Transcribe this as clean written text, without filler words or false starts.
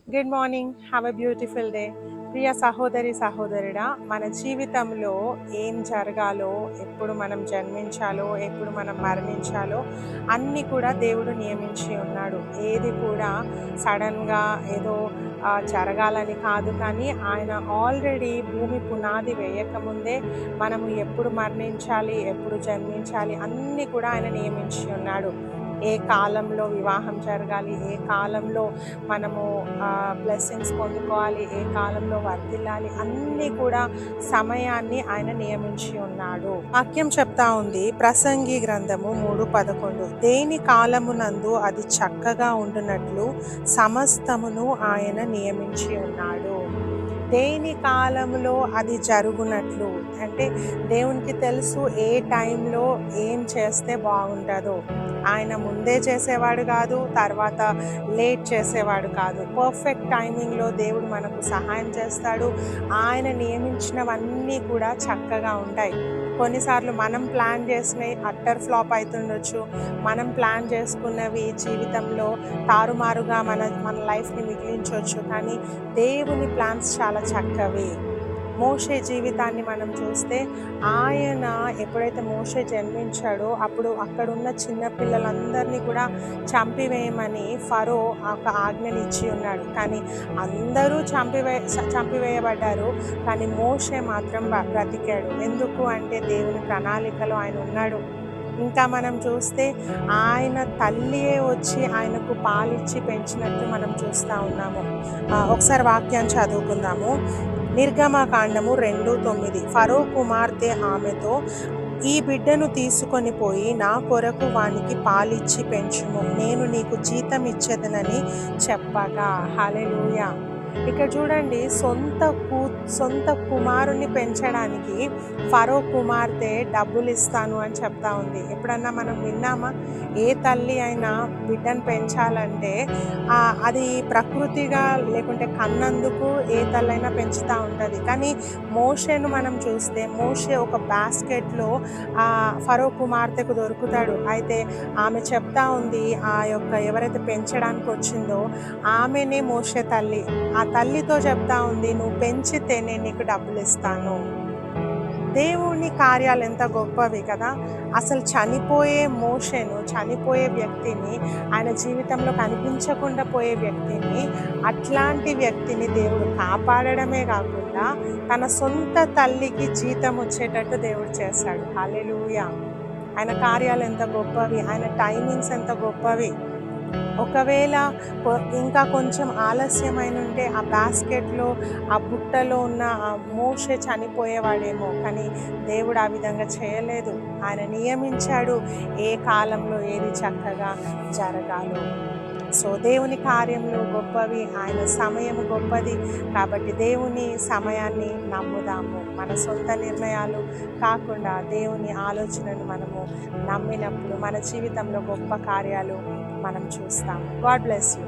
Good morning. Have a beautiful day. ప్రియ సహోదరి సహోదరుడా, మన జీవితంలో ఏం జరగాలో, ఎప్పుడు మనం జన్మించాలో, ఎప్పుడు మనం మరణించాలో అన్నీ కూడా దేవుడు నియమించి ఉన్నాడు. ఏది కూడా సడన్గా ఏదో జరగాలని కాదు, కానీ ఆయన ఆల్రెడీ భూమి పునాది వేయకముందే మనము ఎప్పుడు మరణించాలి, ఎప్పుడు జన్మించాలి అన్నీ కూడా ఆయన నియమించి ఉన్నాడు. ఏ కాలంలో వివాహం జరగాలి, ఏ కాలంలో మనము బ్లెస్సింగ్స్ పొందుకోవాలి, ఏ కాలంలో వర్ధిల్లాలి అన్నీ కూడా సమయాన్ని ఆయన నియమించి ఉన్నాడు. వాక్యం చెప్తా ఉంది, ప్రసంగి గ్రంథము 3:11, దేని కాలమునందు అది చక్కగా ఉండునట్లు సమస్తమును ఆయన నియమించి ఉన్నాడు. దేని కాలంలో అది జరుగునట్లు అంటే దేవునికి తెలుసు ఏ టైంలో ఏం చేస్తే బాగుంటుందో. ఆయన ముందే చేసేవాడు కాదు, తర్వాత లేట్ చేసేవాడు కాదు. పర్ఫెక్ట్ టైమింగ్లో దేవుడు మనకు సహాయం చేస్తాడు. ఆయన నియమించినవన్నీ కూడా చక్కగా ఉంటాయి. కొన్నిసార్లు మనం ప్లాన్ చేసినవి అట్టర్ ఫ్లాప్ అవుతుండొచ్చు. మనం ప్లాన్ చేసుకున్నవి జీవితంలో తారుమారుగా మన మన లైఫ్ని మిగిలించవచ్చు. కానీ దేవుని ప్లాన్స్ చాలా చక్కవి. మోషే జీవితాన్ని మనం చూస్తే, ఆయన ఎప్పుడైతే మోషే జన్మించాడో అప్పుడు అక్కడున్న చిన్న పిల్లలందరినీ కూడా చంపివేయమని ఫరో ఒక ఆజ్ఞని ఇచ్చి ఉన్నాడు. కానీ అందరూ చంపివేయబడ్డారు, కానీ మోషే మాత్రం బ్రతికాడు. ఎందుకు అంటే దేవుని ప్రణాళికలో ఆయన ఉన్నాడు. ఇంకా మనం చూస్తే ఆయన తల్లియే వచ్చి ఆయనకు పాలిచ్చి పెంచినట్టు మనం చూస్తూ ఉన్నాము. ఒకసారి వాక్యాన్ని చదువుకుందాము. నిర్గమకాండము 2:9, ఫరో కుమార్తె ఆమెతో, ఈ బిడ్డను తీసుకొని పోయి నా కొరకు వానికి పాలిచ్చి పెంచుము, నేను నీకు జీతం ఇచ్చేదనని చెప్పగా. హల్లెలూయా. ఇక్కడ చూడండి, సొంత కుమారుని పెంచడానికి ఫరో కుమార్తె డబ్బులు ఇస్తాను అని చెప్తా ఉంది. ఎప్పుడన్నా మనం విన్నామా? ఏ తల్లి అయినా బిడ్డను పెంచాలంటే అది ప్రకృతిగా లేకుంటే కన్నందుకు ఏ తల్లి అయినా పెంచుతూ ఉంటుంది. కానీ మోషేను మనం చూస్తే, మోషే ఒక బాస్కెట్లో ఫరో కుమార్తెకు దొరుకుతాడు. అయితే ఆమె చెప్తా ఉంది, ఆ యొక్క ఎవరైతే పెంచడానికి వచ్చిందో ఆమెనే మోషే తల్లి. ఆ తల్లితో చెప్తా ఉంది, నువ్వు పెంచితే నేను నీకు డబ్బులు ఇస్తాను. దేవుని కార్యాలు ఎంత గొప్పవి కదా. అసలు చనిపోయే వ్యక్తిని, ఆయన జీవితంలో కనిపించకుండా పోయే వ్యక్తిని, అట్లాంటి వ్యక్తిని దేవుడు కాపాడడమే కాకుండా తన సొంత తల్లికి జీతం వచ్చేటట్టు దేవుడు చేశాడు. హల్లెలూయా. ఆయన కార్యాలు ఎంత గొప్పవి, ఆయన టైమింగ్స్ ఎంత గొప్పవి. ఒకవేళ ఇంకా కొంచెం ఆలస్యమైన ఉంటే ఆ బాస్కెట్లో, ఆ బుట్టలో ఉన్న ఆ మోషే చనిపోయేవాడేమో. కానీ దేవుడు ఆ విధంగా చేయలేదు. ఆయన నియమించాడు ఏ కాలంలో ఏది చక్కగా జరగాలో. సో దేవుని కార్యములు గొప్పవి, ఆయన సమయం గొప్పది. కాబట్టి దేవుని సమయాన్ని నమ్ముదాము. మన సొంత నిర్ణయాలు కాకుండా దేవుని ఆలోచనను మనము నమ్మినప్పుడు మన జీవితంలో గొప్ప కార్యాలు మనం చూస్తాము. God bless you.